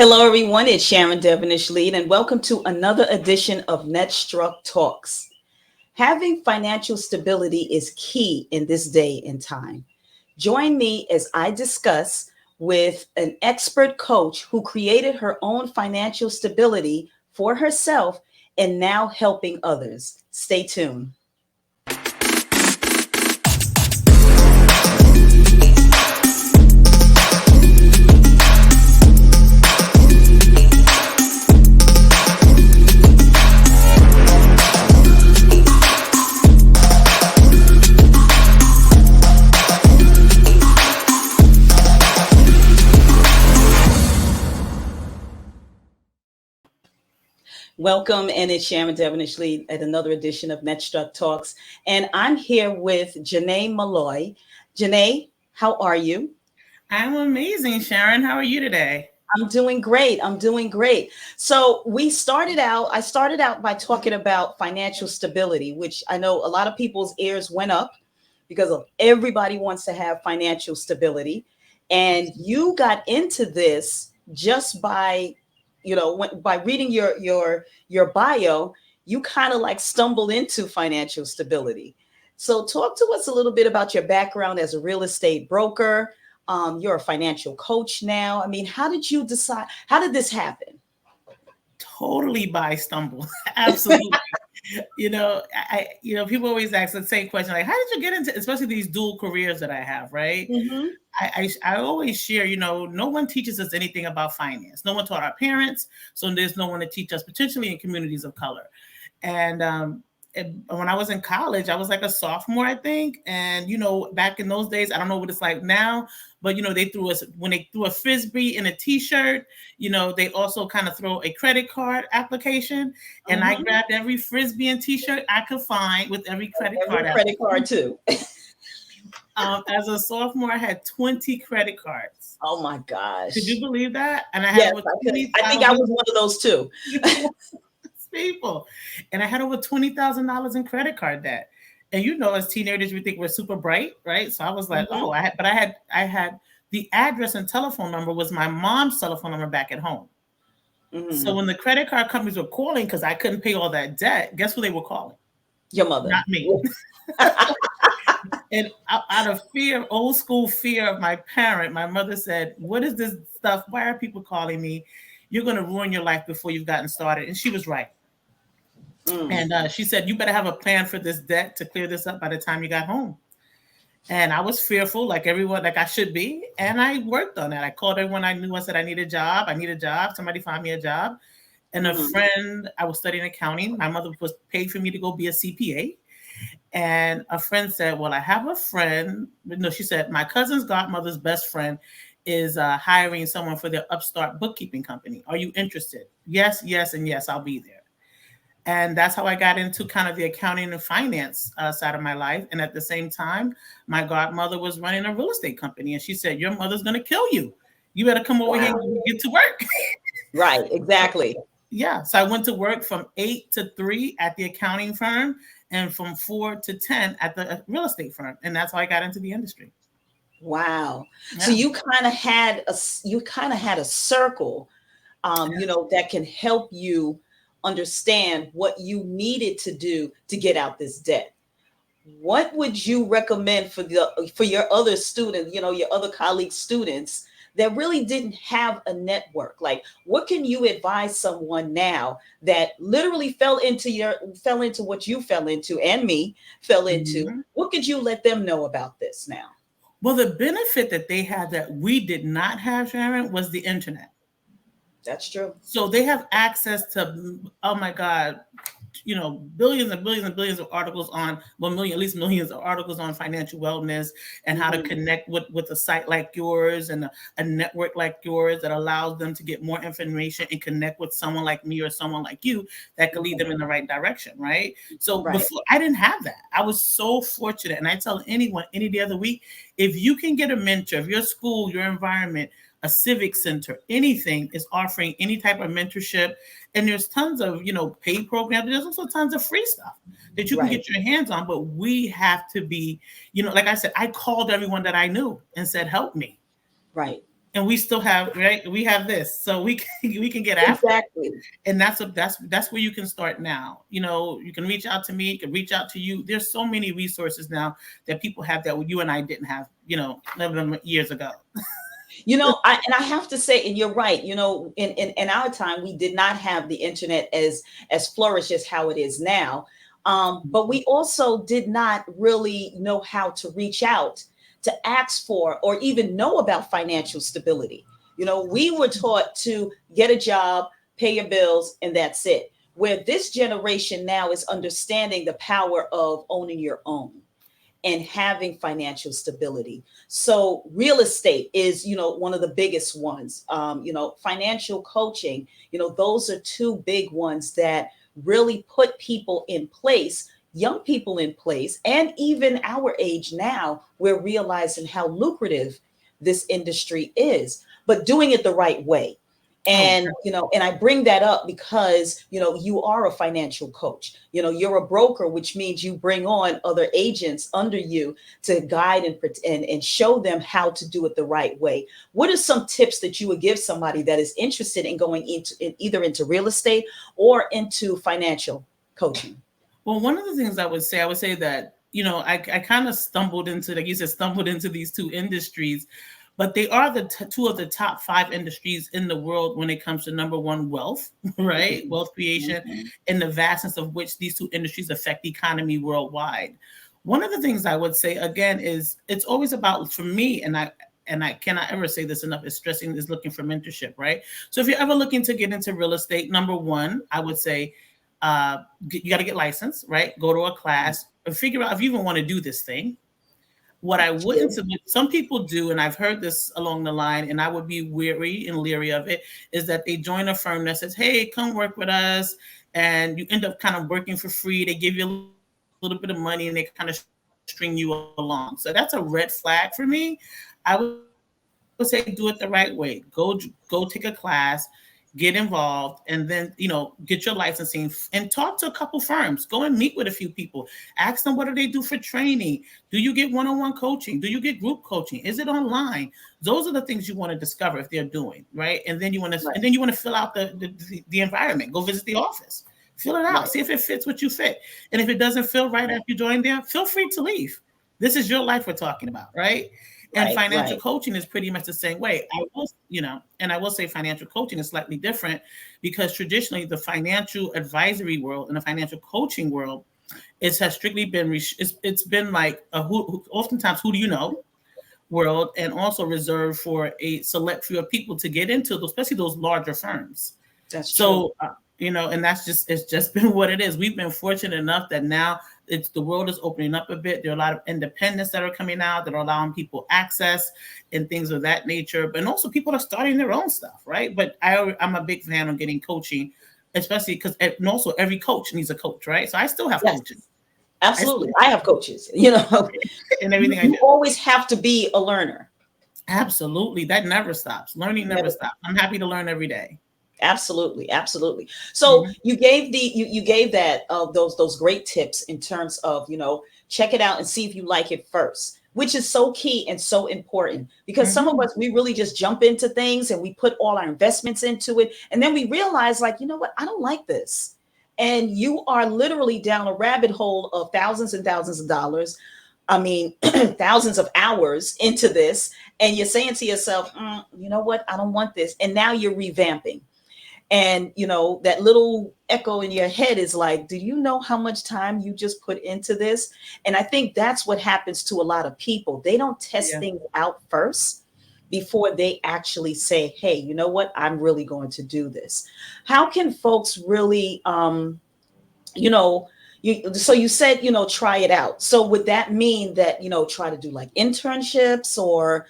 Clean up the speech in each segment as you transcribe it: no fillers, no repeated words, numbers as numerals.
Hello, everyone. It's Sharon Devonish Lead, and welcome to another edition of NetStruc Talks. Having financial stability is key in this day and time. Join me as I discuss with an expert coach who created her own financial stability for herself and now helping others. Stay tuned. Welcome, and it's Sharon Devonish Lee at another edition of NetStruc Talks. And I'm here with Janay Malloy. Janay, how are you? I'm amazing, Sharon. How are you today? I'm doing great. I'm doing great. So I started out by talking about financial stability, which I know a lot of people's ears went up because of everybody wants to have financial stability. And you got into this just by by reading your bio. You kind of like stumbled into financial stability. So talk to us a little bit about your background as a real estate broker. You're a financial coach now. I mean, how did you decide? How did this happen? Totally by stumble. Absolutely. People always ask the same question, like, how did you get into, especially these dual careers that I have, right? Mm-hmm. I always share, no one teaches us anything about finance. No one taught our parents. So there's no one to teach us, potentially in communities of color. And when I was in college, I was like a sophomore, I think. And, back in those days, I don't know what it's like now, but, when they threw a Frisbee in a t-shirt, they also kind of throw a credit card application. And I grabbed every Frisbee and t-shirt I could find with every credit card too. As a sophomore, I had 20 credit cards. Oh my gosh. Could you believe that? And I had I think I was one of those too. People. And I had over $20,000 in credit card debt. And as teenagers, we think we're super bright, right? So I was like, I had the address and telephone number was my mom's telephone number back at home. Mm-hmm. So when the credit card companies were calling, because I couldn't pay all that debt, guess who they were calling? Your mother. Not me. And out of fear, old school fear of my parent, my mother said, what is this stuff? Why are people calling me? You're going to ruin your life before you've gotten started. And she was right. And she said, you better have a plan for this debt to clear this up by the time you got home. And I was fearful, like everyone, like I should be. And I worked on that. I called everyone I knew. I said, I need a job. Somebody find me a job. And a friend, I was studying accounting. My mother was paid for me to go be a CPA. And a friend said, well, I have a friend. No, she said, my cousin's godmother's best friend is hiring someone for their upstart bookkeeping company. Are you interested? Yes, and yes, I'll be there. And that's how I got into kind of the accounting and finance side of my life. And at the same time, my godmother was running a real estate company. And she said, your mother's going to kill you. You better come over here and get to work. Right, exactly. Yeah. So I went to work from 8 to 3 at the accounting firm and from 4 to 10 at the real estate firm. And that's how I got into the industry. Wow. Yeah. So you kind of had a circle, that can help you understand what you needed to do to get out this debt. What would you recommend for your other students, your other colleague students that really didn't have a network? Like, what can you advise someone now that literally fell into what you fell into and me fell into? Mm-hmm. What could you let them know about this now? Well, the benefit that they had that we did not have, Sharon, was the internet. That's true. So they have access to, oh my God, billions and billions and billions of articles on, at least millions of articles on financial wellness and how to connect with a site like yours and a network like yours that allows them to get more information and connect with someone like me or someone like you that can lead them in the right direction, right? So before, I didn't have that. I was so fortunate. And I tell anyone any day of the week, if you can get a mentor, if your school, your environment, a civic center, anything is offering any type of mentorship. And there's tons of, paid programs. There's also tons of free stuff that you can get your hands on. But we have to be, like I said, I called everyone that I knew and said, help me. Right. and we still have, right, we have this, so we can get after it. Exactly. And that's where you can start now. You know, you can reach out to me, you can reach out to you. There's so many resources now that people have that you and I didn't have, you know, 11 years ago. And I have to say, and you're right, in our time, we did not have the internet as flourished as how it is now. But we also did not really know how to reach out to ask for or even know about financial stability. We were taught to get a job, pay your bills, and that's it. Where this generation now is understanding the power of owning your own and having financial stability. So real estate is, one of the biggest ones. Financial coaching, those are two big ones that really put people in place, young people in place, and even our age now, we're realizing how lucrative this industry is, but doing it the right way. Oh, And I bring that up because you are a financial coach. You're a broker, which means you bring on other agents under you to guide and show them how to do it the right way. What are some tips that you would give somebody that is interested in going either into real estate or into financial coaching? well, one of the things I would say that, you know, I kind of stumbled into, like you said, stumbled into these two industries, but they are the two of the top five industries in the world when it comes to number one, wealth, right? Mhm. Wealth creation, Mhm. and the vastness of which these two industries affect the economy worldwide. One of the things I would say again is it's always about, for me, and I cannot ever say this enough, is stressing is looking for mentorship, right? So if you're ever looking to get into real estate, number one, I would say you got to get licensed, right? Go to a class and figure out if you even want to do this thing. What I wouldn't True. submit, some people do, and I've heard this along the line, and I would be weary and leery of it, is that they join a firm that says, hey, come work with us. And you end up kind of working for free. They give you a little bit of money and they kind of string you along. So that's a red flag for me. I would say do it the right way. Go take a class, get involved, and then, get your licensing and talk to a couple firms. Go and meet with a few people. Ask them, what do they do for training? Do you get one-on-one coaching? Do you get group coaching? Is it online? Those are the things you want to discover if they're doing, right? And then you want to fill Right. out the environment. Go visit the office. Fill it out. See if Right. it fits what you fit. And if it doesn't feel right after you join there, feel free to leave. This is your life we're talking about, right? And Right. financial Right. coaching is pretty much the same way. And I will say financial coaching is slightly different because traditionally the financial advisory world and the financial coaching world has strictly been it's been like oftentimes who do you know world, and also reserved for a select few of people to get into those, especially those larger firms. That's true. So, and it's just been what it is. We've been fortunate enough that now the world is opening up a bit. There are a lot of independents that are coming out that are allowing people access and things of that nature. But also people are starting their own stuff, right? But I'm a big fan of getting coaching, especially because, and also every coach needs a coach, right? So I still have Yes. coaches. I still Absolutely. I have coaches. in You, everything I you do. always have to be a learner. Absolutely. That never stops. Learning never Never. stops. I'm happy to learn every day. Absolutely, absolutely. So Mhm. you gave that those great tips in terms of check it out and see if you like it first, which is so key and so important because some of Mhm. us we really just jump into things and we put all our investments into it and then we realize like what, I don't like this, and you are literally down a rabbit hole of thousands and thousands of dollars. I mean, thousands of hours into this, and you're saying to yourself, you know what, I don't want this, and now you're revamping. And that little echo in your head is like, do you know how much time you just put into this? And I think that's what happens to a lot of people. They don't test Yeah. things out first before they actually say, hey, you know what, I'm really going to do this. How can folks really you know so you said try it out, so would that mean that try to do like internships, or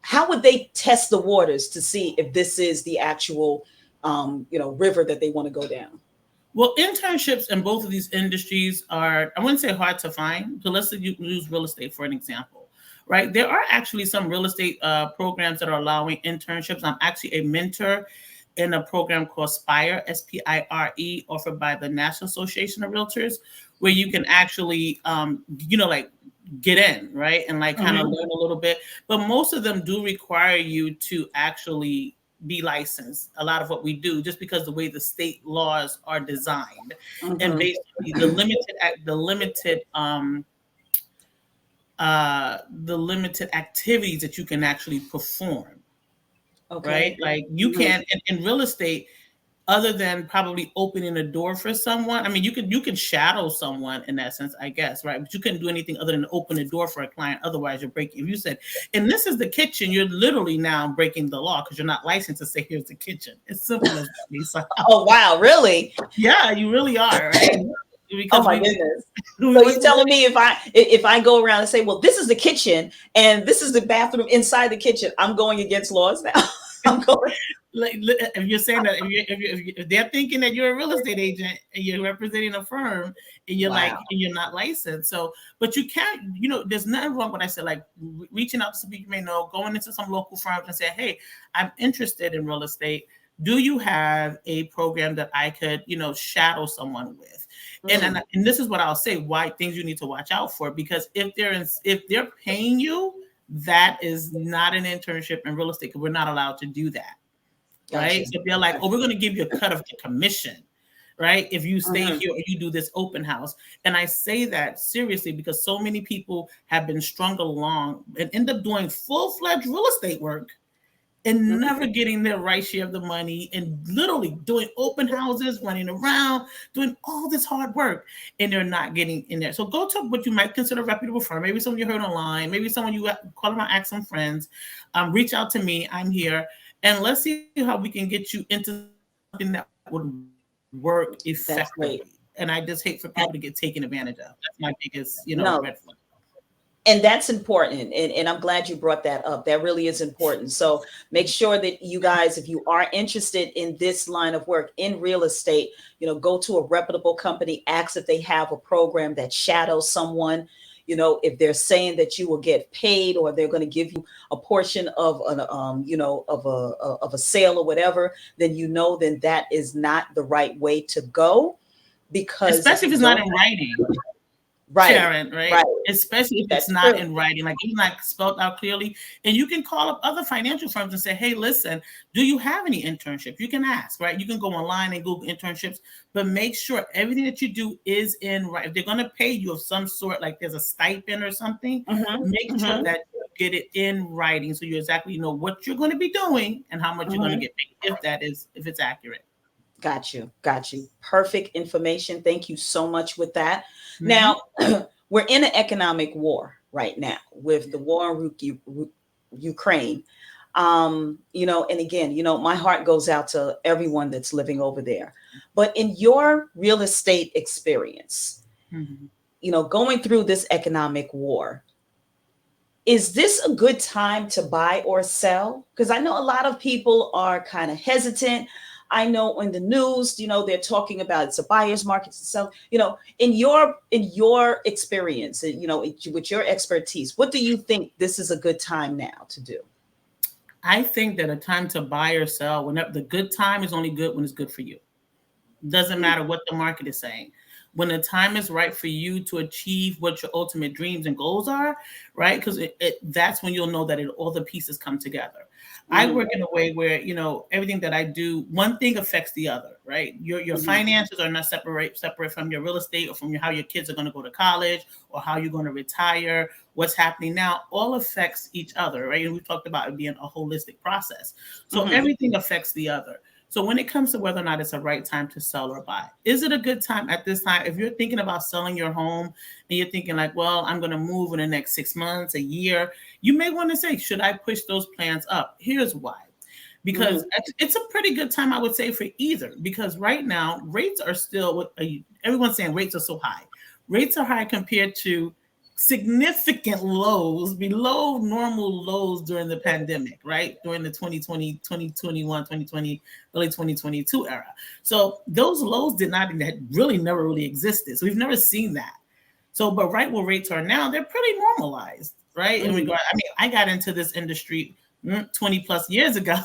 how would they test the waters to see if this is the actual river that they want to go down? Well, internships in both of these industries are, I wouldn't say hard to find. So let's say you use real estate for an example, right? There are actually some real estate programs that are allowing internships. I'm actually a mentor in a program called Spire, SPIRE, offered by the National Association of Realtors, where you can actually, like get in, right? And like kind of learn a little bit. But most of them do require you to actually be licensed. A lot of what we do, just because the way the state laws are designed, and Mm-hmm. basically the limited activities that you can actually perform, right? Okay. Like you Mm-hmm. can't in real estate, other than probably opening a door for someone. I mean, you can shadow someone in that sense, I guess, right? But you couldn't do anything other than open a door for a client. Otherwise, you're breaking. If you said, "And this is the kitchen," you're literally now breaking the law because you're not licensed to say, "Here's the kitchen." It's simple as that, Lisa. Oh wow, really? Yeah, you really are, right? Oh Because my we goodness. we So went you're to telling me if I go around and say, well, this is the kitchen and this is the bathroom inside the kitchen, I'm going against laws now. I'm going. like, if you're saying that if they're thinking that you're a real estate agent and you're representing a firm and you're like Wow. and you're not licensed, so but you can't, there's nothing wrong with what I said, like reaching out to some people you may know, going into some local firms and say, hey, I'm interested in real estate. Do you have a program that I could, shadow someone with? And this is what I'll say, why things you need to watch out for, because if they're paying you, that is not an internship in real estate, because we're not allowed to do that. Gotcha. Right? So they're like, oh, we're going to give you a cut of the commission, right? If you stay Mhm. here or you do this open house. And I say that seriously because so many people have been strung along and end up doing full-fledged real estate work and Mhm. never getting their right share of the money and literally doing open houses, running around, doing all this hard work, and they're not getting in there. So go to what you might consider a reputable firm, maybe someone you heard online, maybe someone you call around, ask some friends, reach out to me, I'm here, and let's see how we can get you into something that would work effectively. That's And I great. just hate for people to get taken advantage of. That's my biggest, red No, flag. and that's important. And I'm glad you brought that up. That really is important. So make sure that you guys, if you are interested in this line of work in real estate, go to a reputable company, ask if they have a program that shadows someone. If they're saying that you will get paid or they're going to give you a portion of an of a sale or whatever, then that is not the right way to go, because if Especially if you it's not don't, in writing. right, Sharon, right? right, Especially if it's that's not true. in writing, like it's not spelled out clearly. And you can call up other financial firms and say, hey, listen, do you have any internships? You can ask, right? You can go online and Google internships, but make sure everything that you do is in right. If they're going to pay you of some sort, like there's a stipend or something, Hmm. make sure Hmm. that you get it in writing so you exactly know what you're going to be doing and how much you're going to Hmm. get paid, if it's accurate. Got you. Got you. Perfect information. Thank you so much with that. Mm-hmm. Now, we're in an economic war right now with the war in Ukraine. And again, my heart goes out to everyone that's living over there. But in your real estate experience, Mm-hmm. going through this economic war, is this a good time to buy or sell? Because I know a lot of people are kind of hesitant. I know in the news, they're talking about it's a buyer's market to sell. In your experience, with your expertise, what do you think this is a good time now to do? I think that a time to buy or sell, whenever the good time is only good when it's good for you. Doesn't Mm. matter what the market is saying. When the time is right for you to achieve what your ultimate dreams and goals are, right? Because that's when you'll know that all the pieces come together. I Mhm. work in a way where everything that I do, one thing affects the other, right? Your Mhm. finances are not separate from your real estate or from how your kids are going to go to college or how you're going to retire. What's happening now all affects each other, right? And we talked about it being a holistic process. So Mhm. everything affects the other. So when it comes to whether or not it's a right time to sell or buy, is it a good time at this time? If you're thinking about selling your home and you're thinking like, well, I'm going to move in the next 6 months, a year, you may want to say, should I push those plans up? Here's why. Because Mhm. it's a pretty good time, I would say, for either. Because right now, rates are still, everyone's saying rates are so high. Rates are high compared to significant lows, below normal lows during the pandemic, right? During the 2020, 2021, 2020, early 2022 era. So those lows really never really existed. So we've never seen that. So, but right where rates are now, they're pretty normalized, right? In Mhm. regard, I mean, I got into this industry 20 plus years ago,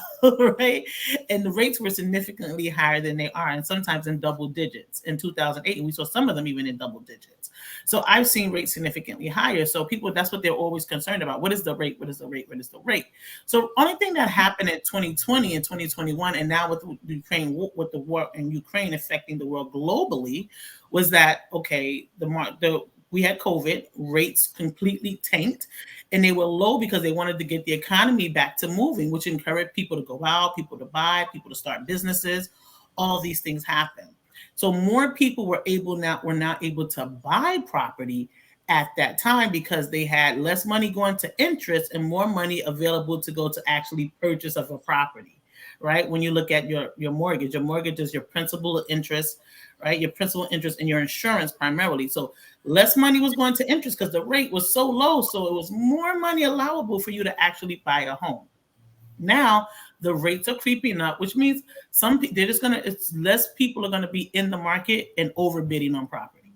right? And the rates were significantly higher than they are, and sometimes in double digits. In 2008, we saw some of them even in double digits. So I've seen rates significantly higher. So people, that's what they're always concerned about. What is the rate? What is the rate? What is the rate? So only thing that happened in 2020 and 2021, and now with Ukraine, with the war in Ukraine affecting the world globally, was that okay? We had COVID, rates completely tanked, and they were low because they wanted to get the economy back to moving, which encouraged people to go out, people to buy, people to start businesses. All these things happen. So more people were now able to buy property at that time because they had less money going to interest and more money available to go to actually purchase of a property, right? When you look at your mortgage is your principal interest, right? Your principal interest and your insurance primarily. So less money was going to interest because the rate was so low. So it was more money allowable for you to actually buy a home. Now the rates are creeping up, which means it's less people are gonna be in the market and overbidding on property.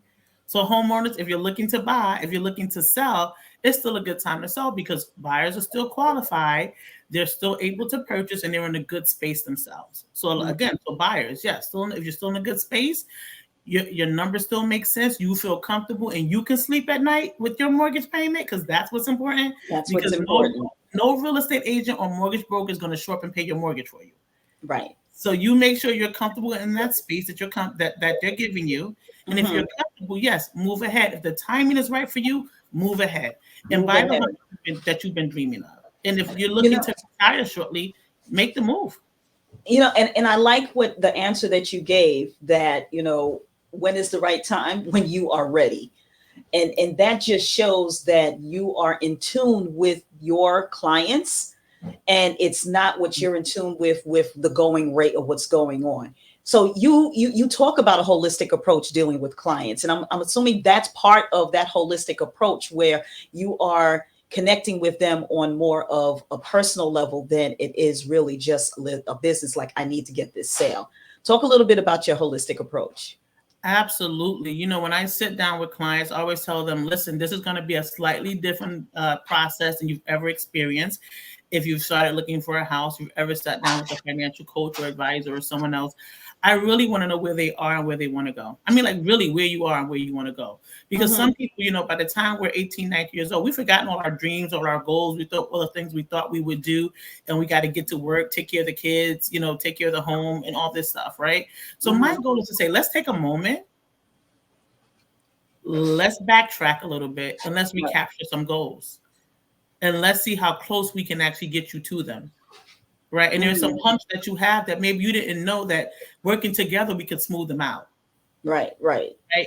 So homeowners, if you're looking to buy, if you're looking to sell, it's still a good time to sell because buyers are still qualified, they're still able to purchase, and they're in a good space themselves. So again, for buyers, yes, if you're still in a good space, your numbers still make sense, you feel comfortable, and you can sleep at night with your mortgage payment, because that's what's important. That's because what's important. No real estate agent or mortgage broker is going to show up and pay your mortgage for you. Right. So you make sure you're comfortable in that space that that they're giving you. And if you're comfortable, yes, move ahead. If the timing is right for you, move ahead and buy the home that you've been dreaming of. And if you're looking to retire shortly, make the move. And I like what the answer that you gave, that, when is the right time? When you are ready. And that just shows that you are in tune with your clients, and it's not what you're in tune with the going rate of what's going on. So you talk about a holistic approach dealing with clients, and I'm assuming that's part of that holistic approach, where you are connecting with them on more of a personal level than it is really just a business, like, I need to get this sale. Talk a little bit about your holistic approach. Absolutely. When I sit down with clients, I always tell them, listen, this is going to be a slightly different process than you've ever experienced. If you've started looking for a house, you've ever sat down with a financial coach or advisor or someone else, I really want to know where they are and where they want to go. I mean, like, really where you are and where you want to go. Because some people, by the time we're 18, 19 years old, we've forgotten all our dreams, all our goals. We thought all the things we thought we would do, and we got to get to work, take care of the kids, take care of the home and all this stuff, right? So my goal is to say, let's take a moment. Let's backtrack a little bit and let's recapture some goals. And let's see how close we can actually get you to them. Right. And there's some humps that you have that maybe you didn't know that working together, we could smooth them out. Right.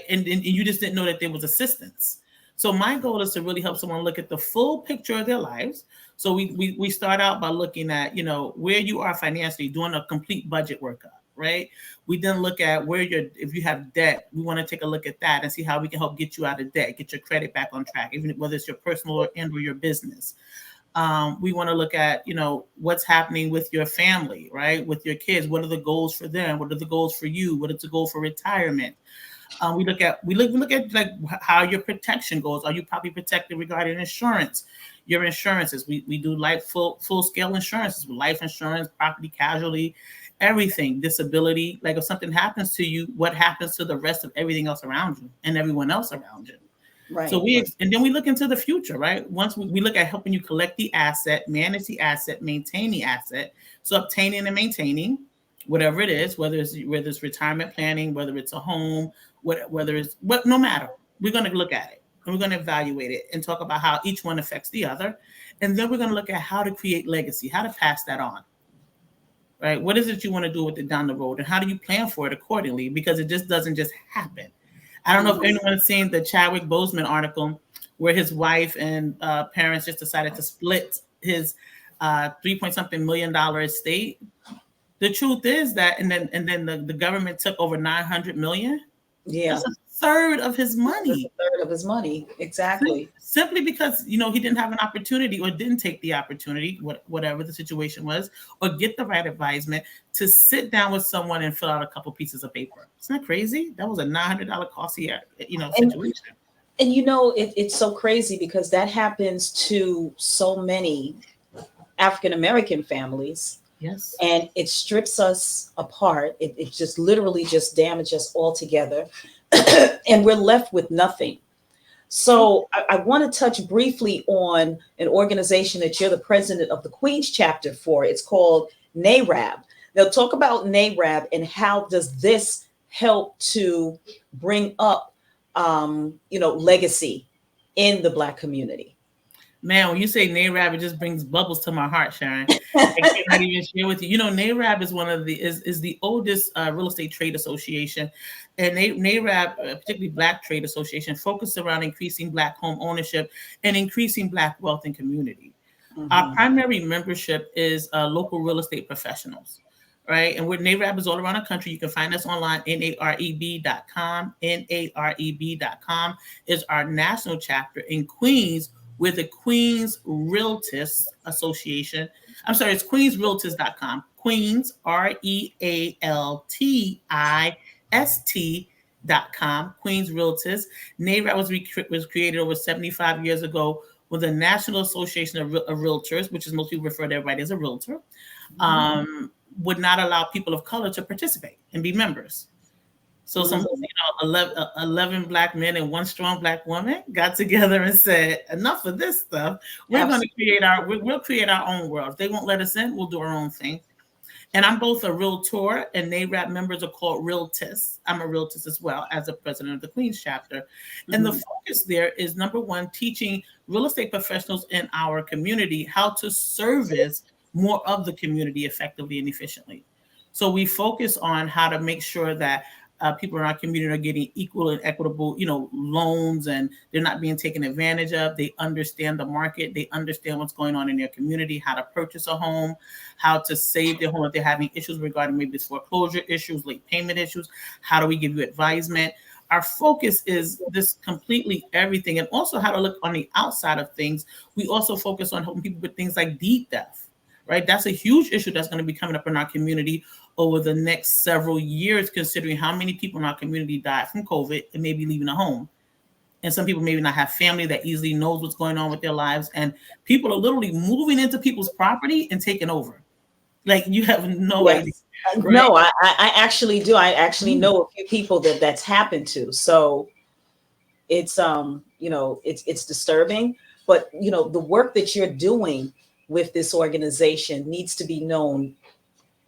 And you just didn't know that there was assistance. So my goal is to really help someone look at the full picture of their lives. So we start out by looking at, where you are financially, doing a complete budget workup. Right. We then look at if you have debt, we want to take a look at that and see how we can help get you out of debt, get your credit back on track, even whether it's your personal or your business. We want to look at, what's happening with your family, right? With your kids. What are the goals for them? What are the goals for you? What is the goal for retirement? We look at like how your protection goes. Are you properly protected regarding insurance? Your insurances. We do full scale insurances, life insurance, property casualty, everything, disability. Like, if something happens to you, what happens to the rest of everything else around you and everyone else around you? Right. So and then we look into the future, right? Once we look at helping you collect the asset, manage the asset, maintain the asset. So obtaining and maintaining, whatever it is, whether it's retirement planning, whether it's a home, no matter, we're going to look at it and we're going to evaluate it and talk about how each one affects the other. And then we're going to look at how to create legacy, how to pass that on. Right? What is it you want to do with it down the road, and how do you plan for it accordingly? Because it just doesn't just happen. I don't know if anyone's seen the Chadwick Boseman article where his wife and parents just decided to split his $3-point-something million estate. The truth is that, and then the government took over $900 million. Yeah, that's a third of his money. Exactly. Simply because he didn't have an opportunity, or didn't take the opportunity, whatever the situation was, or get the right advisement to sit down with someone and fill out a couple pieces of paper. Isn't that crazy? That was a $900 cost here, situation. And it's so crazy because that happens to so many African American families. Yes. And it strips us apart. It just literally just damages us altogether. And we're left with nothing. So I want to touch briefly on an organization that you're the president of the Queens chapter for. It's called NARAB. They'll talk about NARAB and how does this help to bring up, legacy in the Black community. Man, when you say NARAB, it just brings bubbles to my heart, Sharon. I cannot even share with you. You know, NARAB is one of the is the oldest real estate trade association, and NARAB, particularly Black Trade Association, focuses around increasing Black home ownership and increasing Black wealth and community. Our primary membership is local real estate professionals, right? And with NARAB is all around the country. You can find us online, NAREB.com. NAREB.com is our national chapter in Queens with the Queens Realtors Association. I'm sorry, it's queensrealtors.com. Queens, REALTIST.com. Queens Realtors. NARA was created over 75 years ago with the National Association of Realtors, which is most people refer to everybody as a realtor, would not allow people of color to participate and be members. So some 11 Black men and one strong Black woman got together and said, enough of this stuff. We're going to we'll create our own world. If they won't let us in, we'll do our own thing. And I'm both a realtor, and NARAB members are called realtists. I'm a realtist as well as the president of the Queens chapter. And the focus there is, number one, teaching real estate professionals in our community how to service more of the community effectively and efficiently. So we focus on how to make sure that people in our community are getting equal and equitable, loans, and they're not being taken advantage of. They understand the market. They understand what's going on in their community, how to purchase a home, how to save their home if they're having issues regarding maybe this foreclosure issues, late payment issues. How do we give you advisement? Our focus is this completely everything, and also how to look on the outside of things. We also focus on helping people with things like deed theft. Right, that's a huge issue that's going to be coming up in our community over the next several years, considering how many people in our community died from COVID and maybe leaving a home. And some people maybe not have family that easily knows what's going on with their lives. And people are literally moving into people's property and taking over. Like, you have no idea. Right? No, I actually do. I actually know a few people that's happened to. So it's, it's disturbing. But, the work that you're doing with this organization needs to be known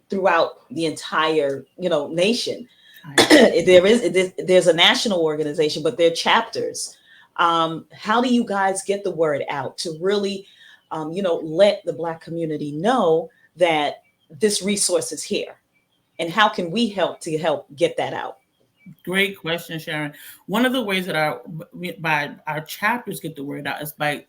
throughout the entire, nation. There's a national organization, but they're chapters. How do you guys get the word out to really, let the Black community know that this resource is here? And how can we help get that out? Great question, Sharon. One of the ways that our chapters get the word out is by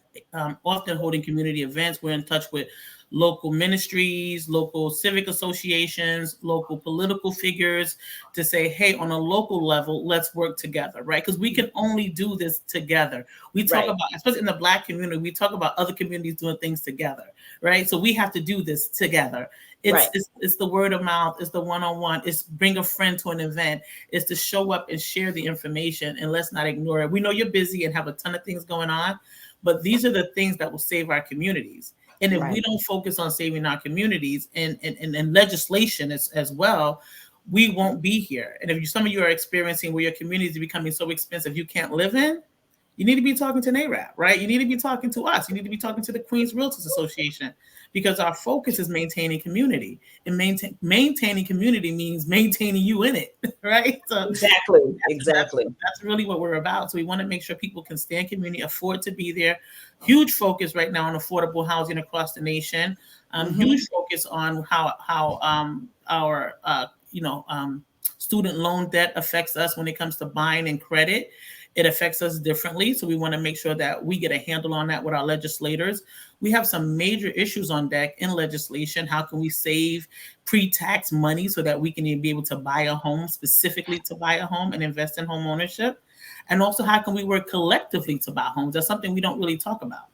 often holding community events. We're in touch with local ministries, local civic associations, local political figures to say, hey, on a local level, let's work together, right? Because we can only do this together. We talk about, especially in the Black community, we talk about other communities doing things together, right? So we have to do this together. It's the word of mouth. It's the one-on-one. It's bring a friend to an event. It's to show up and share the information, and let's not ignore it. We know you're busy and have a ton of things going on, but these are the things that will save our communities. And if we don't focus on saving our communities and legislation as well, we won't be here. And if some of you are experiencing where your communities are becoming so expensive you can't live in, you need to be talking to NARA, right? You need to be talking to us. You need to be talking to the Queens Realtors Association, because our focus is maintaining community. And maintaining community means maintaining you in it, right? So exactly. That's really what we're about. So we want to make sure people can stay in community, afford to be there. Huge focus right now on affordable housing across the nation. Huge focus on how our student loan debt affects us when it comes to buying and credit. It affects us differently. So we want to make sure that we get a handle on that with our legislators. We have some major issues on deck in legislation. How can we save pre-tax money so that we can be able to buy a home, specifically to buy a home and invest in home ownership? And also, how can we work collectively to buy homes? That's something we don't really talk about,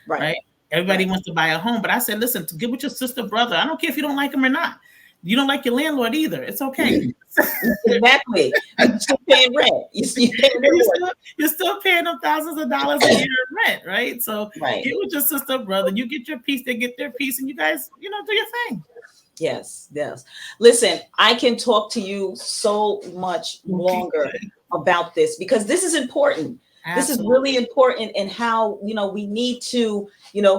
right? Everybody wants to buy a home, but I said, listen, to get with your sister, brother. I don't care if you don't like them or not. You don't like your landlord either. It's okay. Exactly. You're still paying rent. You're still paying them thousands of dollars a year in rent, right? So get with your sister, brother. You get your piece, they get their piece, and you guys, do your thing. Yes. Listen, I can talk to you so much longer about this, because this is important. This is Absolutely. really important in how, we need to,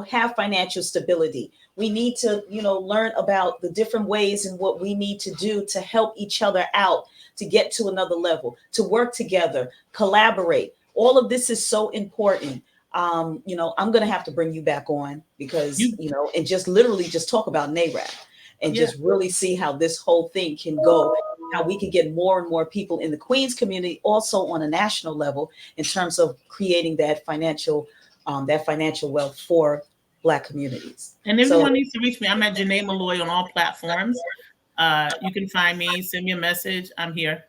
have financial stability. We need to, learn about the different ways and what we need to do to help each other out, to get to another level, to work together, collaborate. All of this is so important. I'm going to have to bring you back on because, You, and just literally just talk about NARA and yeah. just really see how this whole thing can go, how we can get more and more people in the Queens community, also on a national level, in terms of creating that financial wealth for Black communities. And So everyone needs to reach me. I'm at Janay Malloy on all platforms. You can find me, send me a message. I'm here.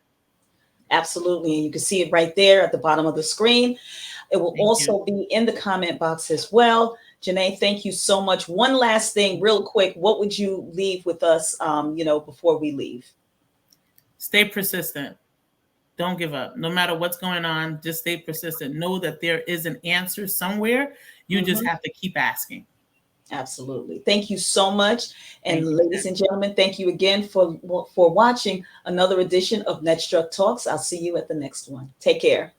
absolutely, and you can see it right there at the bottom of the screen. It will Thank you. also be in the comment box as well. Janay, thank you so much. One last thing, real quick, what would you leave with us, before we leave? Stay persistent. Don't give up. No matter what's going on, just stay persistent. Know that there is an answer somewhere. You just Mhm. have to keep asking. Absolutely. Thank you so much. And Thank you. ladies and gentlemen, thank you again for watching another edition of NetStruc Talks. I'll see you at the next one. Take care.